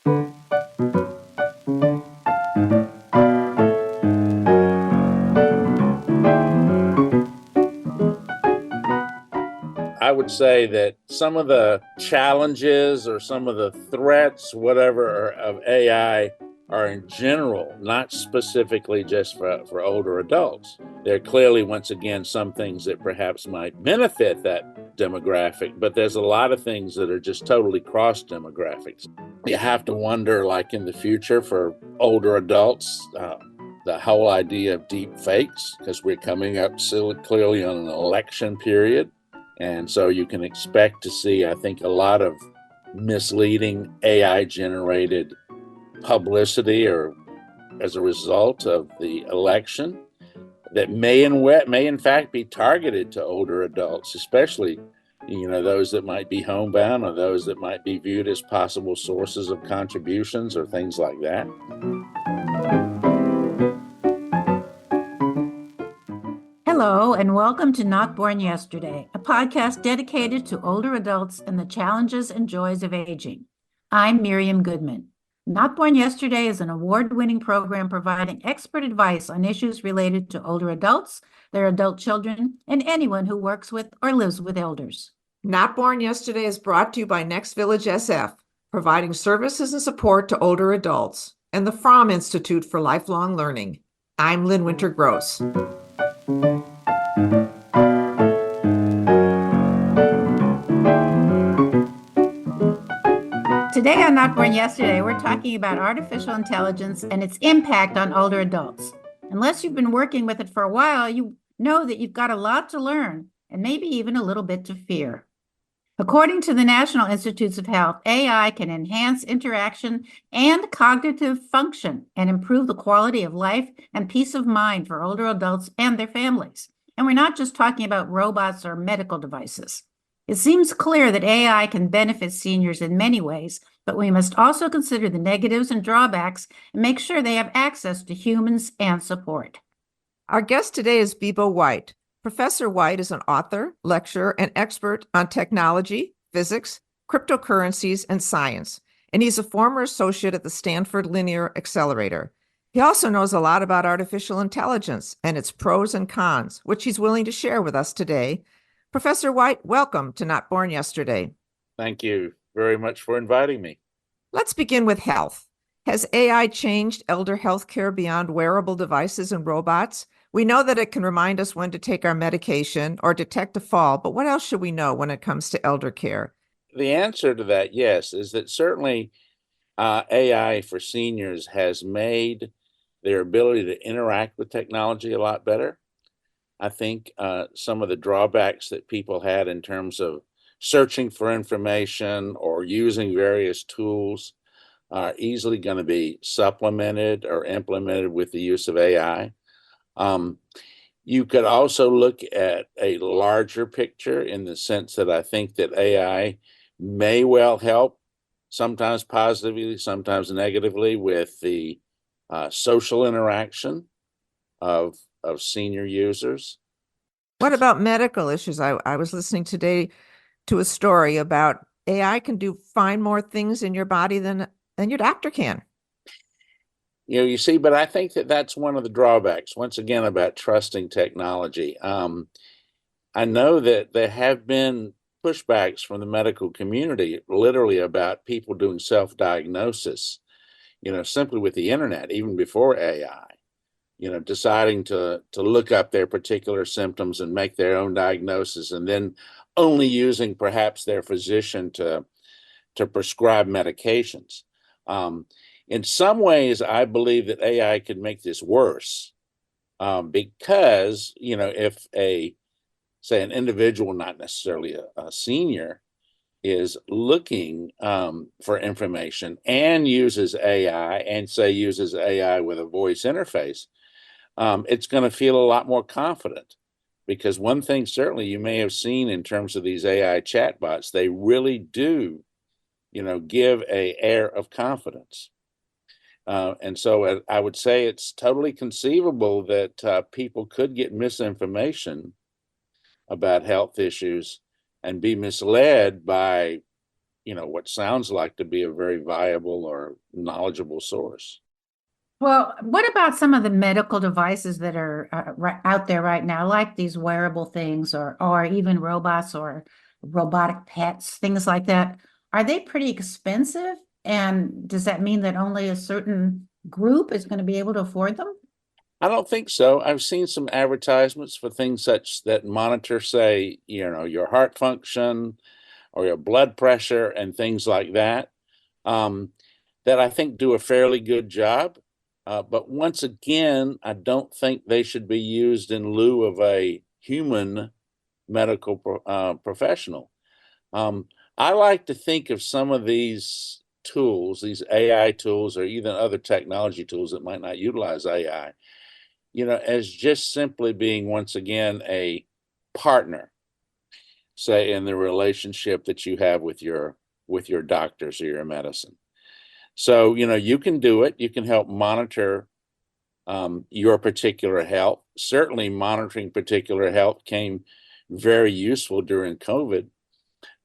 I would say that some of the challenges or some of the threats, whatever, of AI are in general, not specifically just for older adults. There are clearly, once again, some things that perhaps might benefit that demographic, but there's a lot of things that are just totally cross demographics. You have to wonder, like in the future for older adults, the whole idea of deep fakes, because we're coming up so clearly on an election period. And so you can expect to see, I think, a lot of misleading AI generated publicity or as a result of the election that may in fact be targeted to older adults, especially those that might be homebound or those that might be viewed as possible sources of contributions or things like that. Hello, and welcome to Not Born Yesterday, a podcast dedicated to older adults and the challenges and joys of aging. I'm Miriam Goodman. Not Born Yesterday is an award-winning program providing expert advice on issues related to older adults, their adult children, and anyone who works with or lives with elders. Not Born Yesterday is brought to you by Next Village SF, providing services and support to older adults, and the Fromm Institute for Lifelong Learning. I'm Lynn Winter-Gross. Today on Not Born Yesterday, we're talking about artificial intelligence and its impact on older adults. Unless you've been working with it for a while, you know that you've got a lot to learn and maybe even a little bit to fear. According to the National Institutes of Health, AI can enhance interaction and cognitive function and improve the quality of life and peace of mind for older adults and their families. And we're not just talking about robots or medical devices. It seems clear that AI can benefit seniors in many ways, but we must also consider the negatives and drawbacks and make sure they have access to humans and support. Our guest today is Bebo White. Professor White is an author, lecturer, and expert on technology, physics, cryptocurrencies, and science, and he's a former associate at the Stanford Linear Accelerator. He also knows a lot about artificial intelligence and its pros and cons, which he's willing to share with us today. Professor White, welcome to Not Born Yesterday. Thank you very much for inviting me. Let's begin with health. Has AI changed elder health care beyond wearable devices and robots? We know that it can remind us when to take our medication or detect a fall, but what else should we know when it comes to elder care? The answer to that, yes, is that certainly AI for seniors has made their ability to interact with technology a lot better. I think some of the drawbacks that people had in terms of searching for information or using various tools are easily going to be supplemented or implemented with the use of AI. You could also look at a larger picture in the sense that I think that AI may well help, sometimes positively, sometimes negatively, with the social interaction of senior users. What about medical issues? I was listening today to a story about AI can find more things in your body than your doctor can. You see, but I think that that's one of the drawbacks, once again, about trusting technology. I know that there have been pushbacks from the medical community, literally about people doing self-diagnosis, simply with the internet, even before AI, deciding to look up their particular symptoms and make their own diagnosis, and then only using perhaps their physician to prescribe medications. In some ways, I believe that AI could make this worse because, if say an individual, not necessarily a senior, is looking for information and uses AI and uses AI with a voice interface, it's going to feel a lot more confident. Because one thing certainly you may have seen in terms of these AI chatbots, they really do, give an air of confidence. And so I would say it's totally conceivable that people could get misinformation about health issues and be misled by what sounds like to be a very viable or knowledgeable source. Well, what about some of the medical devices that are out there right now, like these wearable things or even robots or robotic pets, things like that? Are they pretty expensive? And does that mean that only a certain group is going to be able to afford them? I don't think so. I've seen some advertisements for things such that monitor, say, your heart function or your blood pressure and things like that, um, that I think do a fairly good job. But once again, I don't think they should be used in lieu of a human medical professional. Um, I like to think of some of these tools, these AI tools, or even other technology tools that might not utilize AI, as just simply being, once again, a partner, say, in the relationship that you have with your doctors or your medicine. So, you can do it. You can help monitor your particular health. Certainly, monitoring particular health came very useful during COVID.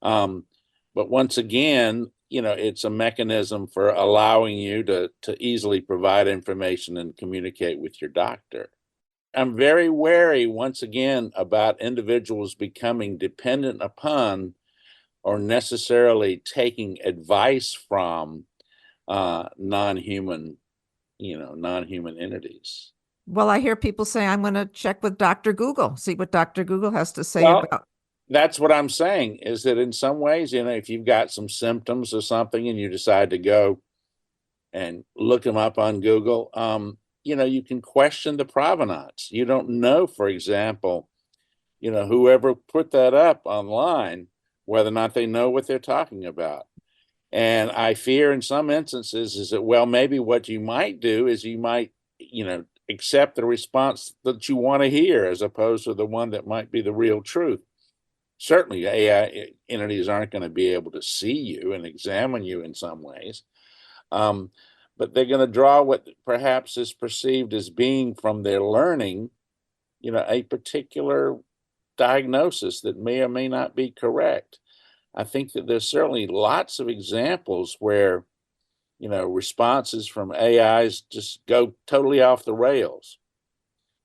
Um, but once again, it's a mechanism for allowing you to easily provide information and communicate with your doctor. I'm very wary, once again, about individuals becoming dependent upon or necessarily taking advice from non-human, non-human entities. Well, I hear people say, I'm going to check with Dr. Google, see what Dr. Google has to say Well, about. that's what I'm saying, is that in some ways, if you've got some symptoms or something and you decide to go and look them up on Google, you can question the provenance. You don't know, for example, whoever put that up online, whether or not they know what they're talking about. And I fear in some instances is that, well, maybe what you might do is you might, accept the response that you want to hear as opposed to the one that might be the real truth. Certainly, AI entities aren't going to be able to see you and examine you in some ways. Um, but they're going to draw what perhaps is perceived as being from their learning, a particular diagnosis that may or may not be correct. I think that there's certainly lots of examples where, responses from AIs just go totally off the rails,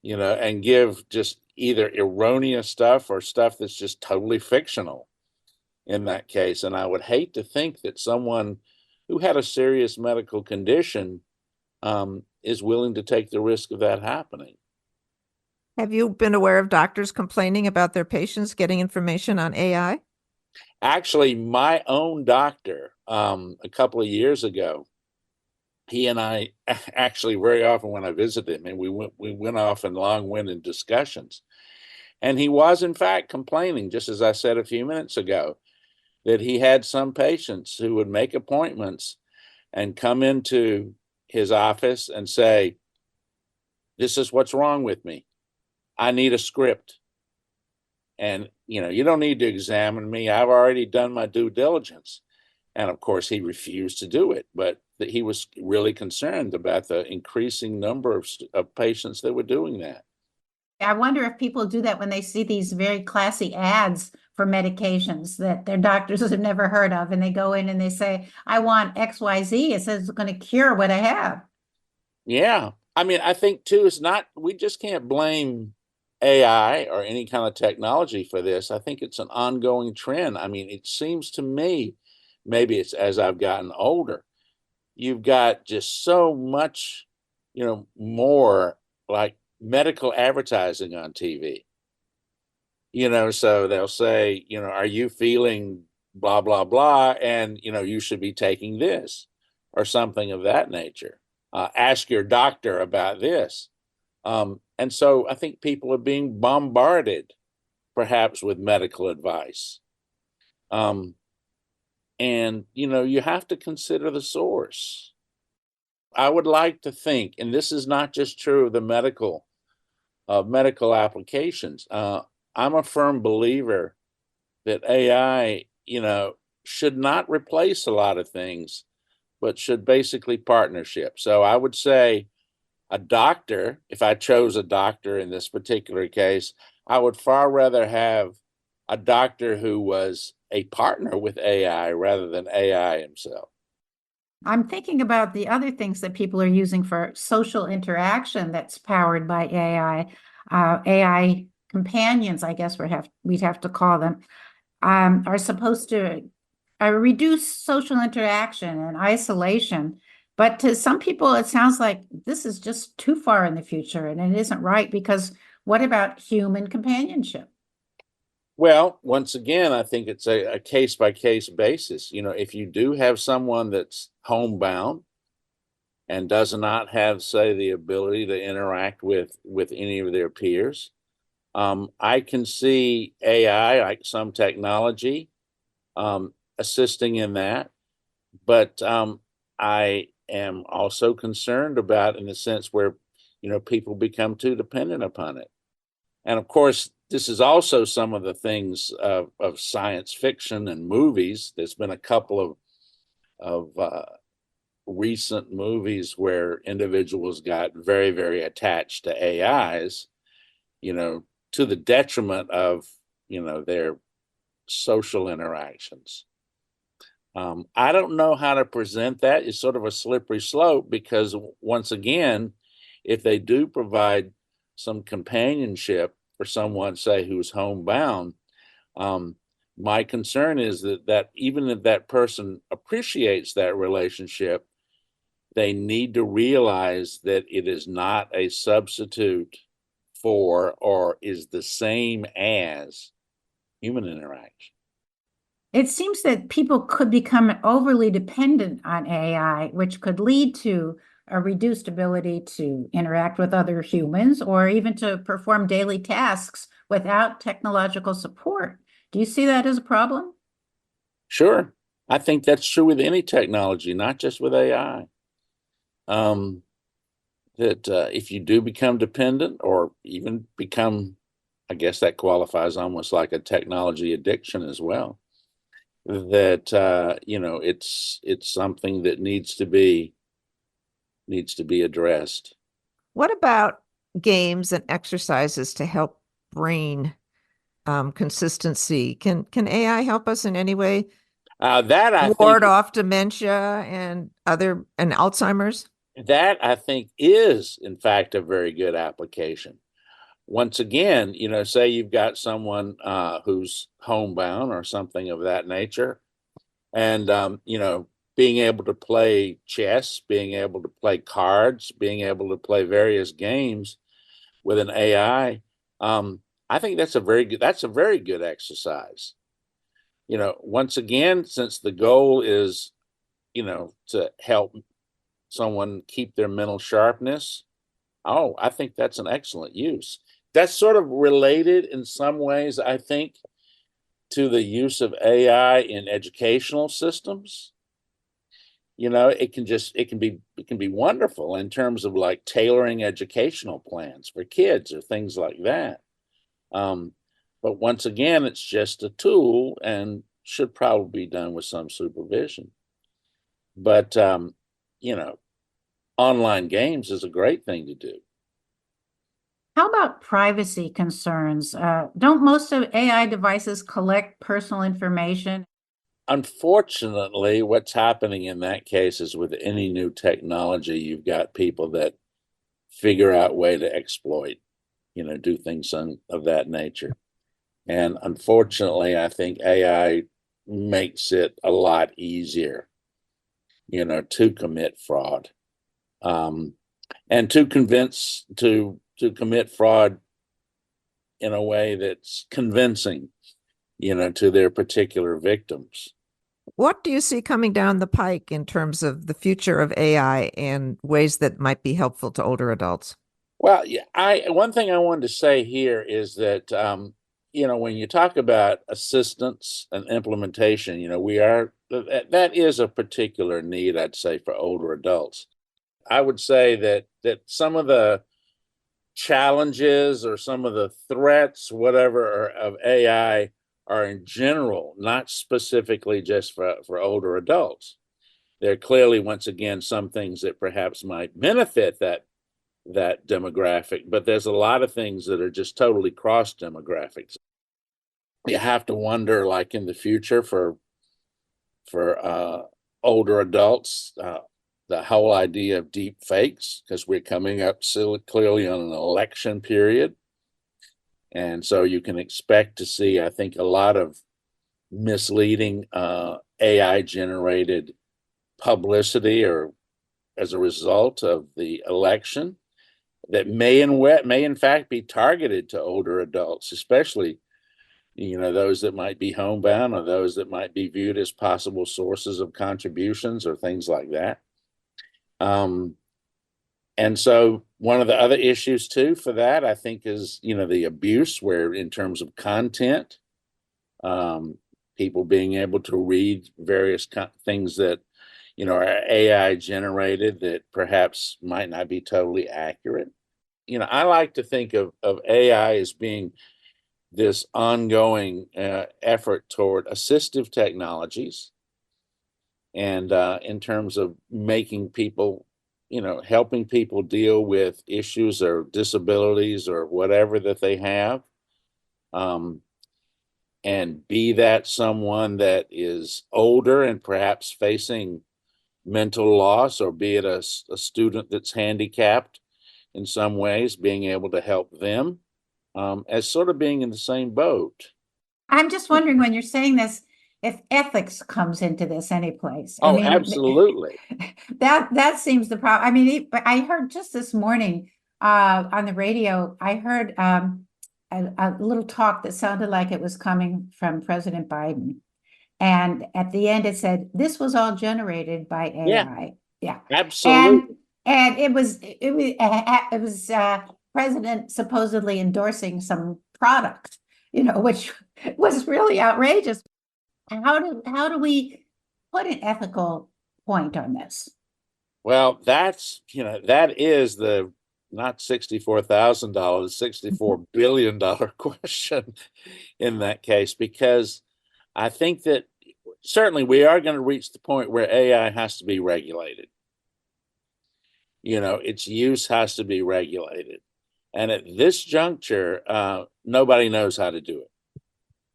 and give just either erroneous stuff or stuff that's just totally fictional in that case. And I would hate to think that someone who had a serious medical condition is willing to take the risk of that happening. Have you been aware of doctors complaining about their patients getting information on AI? Actually, my own doctor, a couple of years ago, he and I actually very often when I visited him, and we went off in long-winded discussions. And he was in fact complaining, just as I said a few minutes ago, that he had some patients who would make appointments and come into his office and say, "This is what's wrong with me. I need a script. And, you don't need to examine me. I've already done my due diligence." And of course, he refused to do it, but he was really concerned about the increasing number of patients that were doing that. I wonder if people do that when they see these very classy ads for medications that their doctors have never heard of, and they go in and they say, I want XYZ. It says it's going to cure what I have. Yeah. I mean, I think too, we just can't blame AI or any kind of technology for this. I think it's an ongoing trend. I mean, it seems to me, maybe it's as I've gotten older, you've got just so much, more like medical advertising on TV. So they'll say, are you feeling blah, blah, blah, and, you should be taking this or something of that nature. Ask your doctor about this. And so I think people are being bombarded perhaps with medical advice. And, you have to consider the source. I would like to think, and this is not just true of the medical applications. I'm a firm believer that AI, should not replace a lot of things, but should basically partnership. So I would say a doctor, if I chose a doctor in this particular case, I would far rather have a doctor who was a partner with AI rather than AI himself. I'm thinking about the other things that people are using for social interaction that's powered by AI. AI companions, I guess we'd have to call them, are supposed to reduce social interaction and isolation. But to some people, it sounds like this is just too far in the future and it isn't right because what about human companionship? Well, once again, I think it's a case by case basis. If you do have someone that's homebound and does not have, say, the ability to interact with any of their peers, I can see AI, like some technology, assisting in that. But I am also concerned about in the sense where, people become too dependent upon it. And of course, this is also some of the things of science fiction and movies. There's been a couple of recent movies where individuals got very, very attached to AIs, to the detriment of, their social interactions. I don't know how to present that. It's sort of a slippery slope because, once again, if they do provide some companionship for someone, say, who's homebound, um, my concern is that even if that person appreciates that relationship, they need to realize that it is not a substitute for or is the same as human interaction. It seems that people could become overly dependent on AI, which could lead to a reduced ability to interact with other humans or even to perform daily tasks without technological support. Do you see that as a problem? Sure. I think that's true with any technology, not just with AI. Um, that if you do become dependent or even become, I guess that qualifies almost like a technology addiction as well, that it's something that needs to be addressed. What about games and exercises to help brain consistency? Can AI help us in any way That I think ward off dementia and Alzheimer's? that I think is in fact a very good application. Once again, say you've got someone who's homebound or something of that nature, and being able to play chess, being able to play cards, being able to play various games with an AI, I think that's a very good exercise. Once again, since the goal is to help someone keep their mental sharpness, oh, I think that's an excellent use. That's sort of related in some ways, I think, to the use of AI in educational systems. It can be wonderful in terms of like tailoring educational plans for kids or things like that. Um, but once again, it's just a tool and should probably be done with some supervision. But you know, online games is a great thing to do. How about privacy concerns? Don't most of AI devices collect personal information? Unfortunately, what's happening in that case is with any new technology, you've got people that figure out way to exploit, do things of that nature. And unfortunately, I think AI makes it a lot easier, to commit fraud, um, and to commit fraud in a way that's convincing, to their particular victims. What do you see coming down the pike in terms of the future of AI and ways that might be helpful to older adults? Well, yeah, I one thing I wanted to say here is that when you talk about assistance and implementation, that is a particular need, I'd say, for older adults. I would say that some of the challenges or some of the threats, whatever, of AI are in general, not specifically just for older adults. There are clearly, once again, some things that perhaps might benefit that demographic, but there's a lot of things that are just totally cross demographics. you have to wonder, like in the future for older adults, the whole idea of deep fakes, because we're coming up so clearly on an election period. And so you can expect to see, I think, a lot of misleading AI generated publicity or as a result of the election that may in fact be targeted to older adults, especially those that might be homebound or those that might be viewed as possible sources of contributions or things like that. Um, and so one of the other issues too for that, I think, is the abuse, where in terms of content, um, people being able to read various things that are AI generated that perhaps might not be totally accurate. I like to think of AI as being this ongoing effort toward assistive technologies, and in terms of making people, helping people deal with issues or disabilities or whatever that they have. Um, and be that someone that is older and perhaps facing mental loss, or be it a student that's handicapped in some ways, being able to help them, as sort of being in the same boat. I'm just wondering when you're saying this, if ethics comes into this any place. I Oh, mean, absolutely. that seems the problem. I mean, I heard just this morning on the radio, I heard a little talk that sounded like it was coming from President Biden. And at the end, it said, this was all generated by Yeah, AI. Yeah. And absolutely. and it was President supposedly endorsing some product, which was really outrageous. How do we put an ethical point on this? Well, that is the not $64,000, $64 billion question in that case, because I think that certainly we are going to reach the point where AI has to be regulated. Its use has to be regulated. And at this juncture, nobody knows how to do it.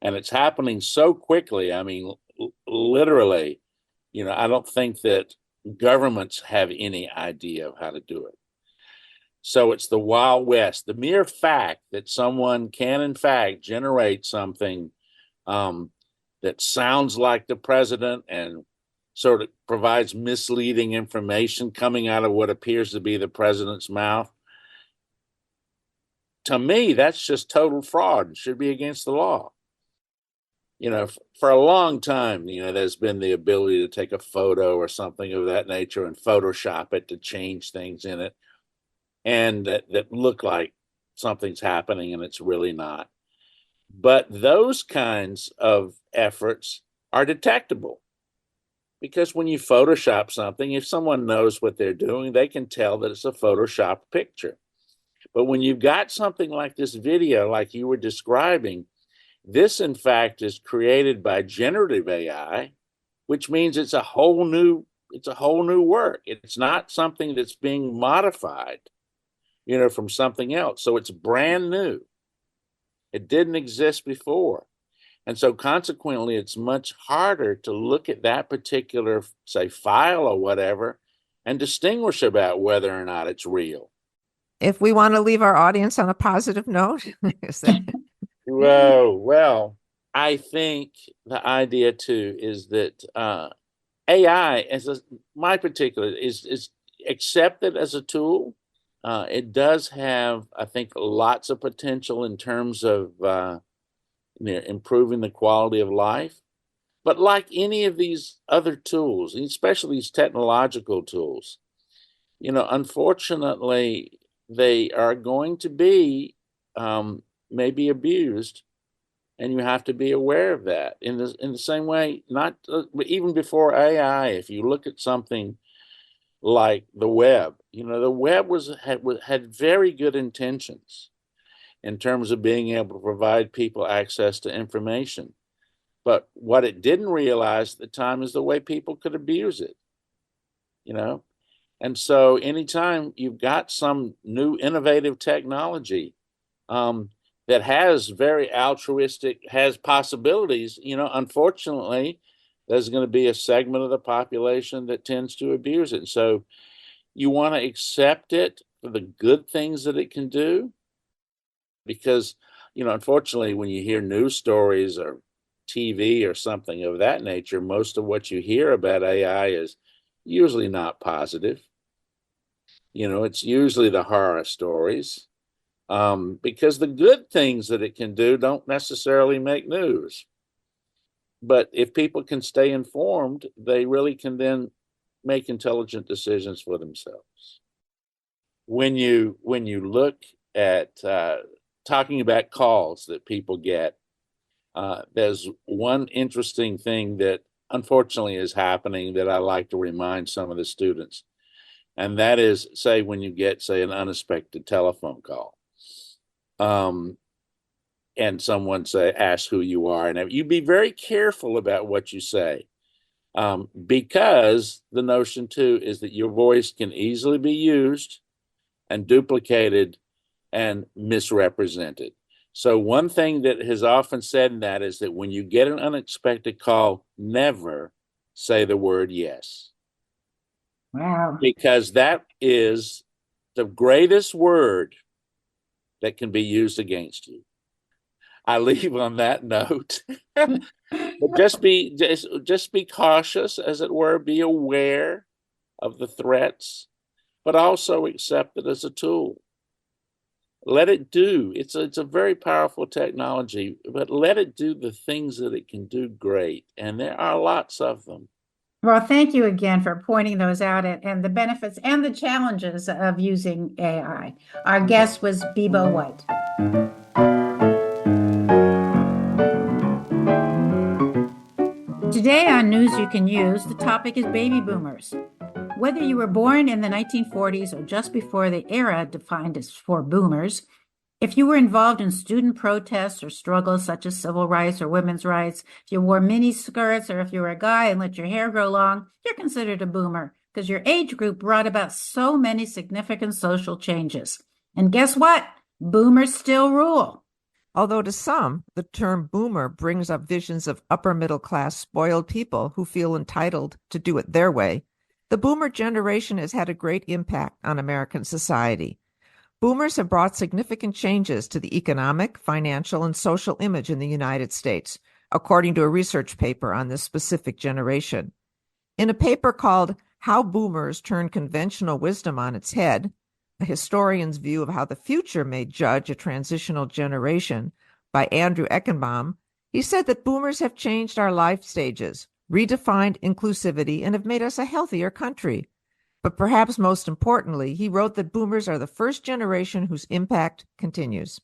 And it's happening so quickly. I mean, literally, I don't think that governments have any idea of how to do it. So it's the Wild West. The mere fact that someone can, in fact, generate something um, that sounds like the president and sort of provides misleading information coming out of what appears to be the president's mouth, to me, that's just total fraud and should be against the law. For a long time, there's been the ability to take a photo or something of that nature and Photoshop it to change things in it, and that look like something's happening and it's really not. But those kinds of efforts are detectable, because when you Photoshop something, if someone knows what they're doing, they can tell that it's a Photoshop picture. But when you've got something like this video, like you were describing, this, in fact, is created by generative AI, which means it's a whole new work. It's not something that's being modified, from something else. So it's brand new. It didn't exist before. And so consequently, it's much harder to look at that particular, say, file or whatever and distinguish about whether or not it's real. If we want to leave our audience on a positive note, is that Whoa, well, I think the idea too is that AI, my particular, is accepted as a tool. It does have, I think, lots of potential in terms of improving the quality of life. But like any of these other tools, especially these technological tools, unfortunately, they are going to be maybe abused, and you have to be aware of that. In the same way, not even before AI, if you look at something like the web, the web had very good intentions in terms of being able to provide people access to information. But what it didn't realize at the time is the way people could abuse it, you know? And so anytime you've got some new innovative technology, um, that has very altruistic, has possibilities, unfortunately, there's going to be a segment of the population that tends to abuse it. So you want to accept it for the good things that it can do, because, unfortunately, when you hear news stories or TV or something of that nature, most of what you hear about AI is usually not positive. It's usually the horror stories, because the good things that it can do don't necessarily make news. But if people can stay informed, they really can then make intelligent decisions for themselves. When you look at talking about calls that people get, there's one interesting thing that unfortunately is happening that I like to remind some of the students, and that is, say, when you get, say, an unexpected telephone call, and someone asks who you are, and you be very careful about what you say, because the notion too is that your voice can easily be used and duplicated and misrepresented. So one thing that has often said in that is that when you get an unexpected call, never say the word yes. Wow. Because that is the greatest word that can be used against you. I leave on that note. But just be cautious, as it were, be aware of the threats, but also accept it as a tool. Let it do. It's a very powerful technology, but let it do the things that it can do great. And there are lots of them. Well, thank you again for pointing those out and the benefits and the challenges of using AI. Our guest was Bebo White. Today on News You Can Use, the topic is baby boomers. Whether you were born in the 1940s or just before the era defined as for boomers, if you were involved in student protests or struggles such as civil rights or women's rights, if you wore mini skirts, or if you were a guy and let your hair grow long, you're considered a boomer because your age group brought about so many significant social changes. And guess what? Boomers still rule. Although to some, the term boomer brings up visions of upper middle class spoiled people who feel entitled to do it their way, the boomer generation has had a great impact on American society. Boomers have brought significant changes to the economic, financial, and social image in the United States, according to a research paper on this specific generation. In a paper called How Boomers Turn Conventional Wisdom on Its Head, a historian's view of how the future may judge a transitional generation, by Andrew Eckenbaum, he said that boomers have changed our life stages, redefined inclusivity, and have made us a healthier country. But perhaps most importantly, he wrote that boomers are the first generation whose impact continues.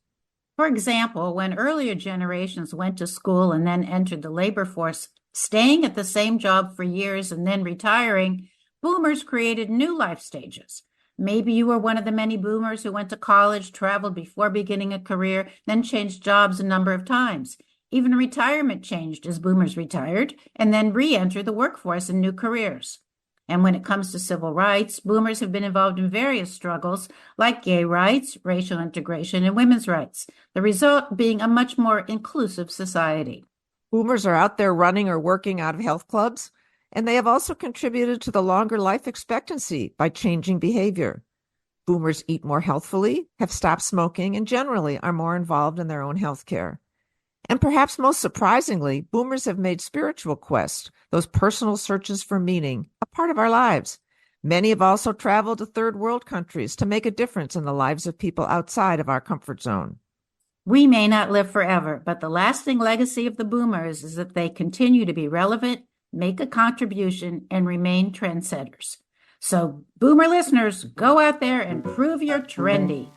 For example, when earlier generations went to school and then entered the labor force, staying at the same job for years and then retiring, boomers created new life stages. Maybe you were one of the many boomers who went to college, traveled before beginning a career, then changed jobs a number of times. Even retirement changed as boomers retired and then re-entered the workforce in new careers. And when it comes to civil rights, boomers have been involved in various struggles like gay rights, racial integration, and women's rights, the result being a much more inclusive society. Boomers are out there running or working out of health clubs, and they have also contributed to the longer life expectancy by changing behavior. Boomers eat more healthfully, have stopped smoking, and generally are more involved in their own health care. And perhaps most surprisingly, boomers have made spiritual quests, those personal searches for meaning, a part of our lives. Many have also traveled to third world countries to make a difference in the lives of people outside of our comfort zone. We may not live forever, but the lasting legacy of the boomers is that they continue to be relevant, make a contribution, and remain trendsetters. So, boomer listeners, go out there and prove you're trendy.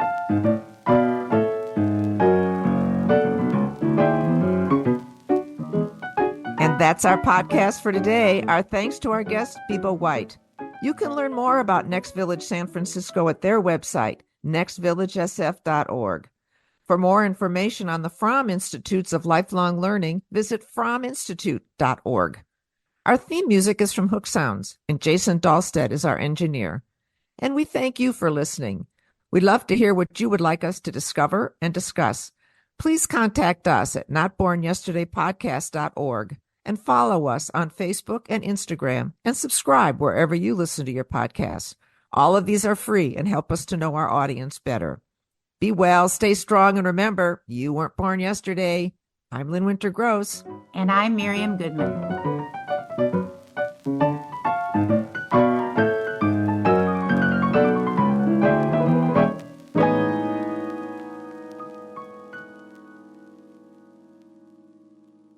And that's our podcast for today. Our thanks to our guest, Bebo White. You can learn more about Next Village San Francisco at their website, nextvillagesf.org. For more information on the Fromm Institutes of Lifelong Learning, visit fromminstitute.org. Our theme music is from Hook Sounds, and Jason Dahlstedt is our engineer. And we thank you for listening. We'd love to hear what you would like us to discover and discuss. Please contact us at notbornyesterdaypodcast.org and follow us on Facebook and Instagram and subscribe wherever you listen to your podcasts. All of these are free and help us to know our audience better. Be well, stay strong, and remember, you weren't born yesterday. I'm Lynn Winter Gross. And I'm Miriam Goodman.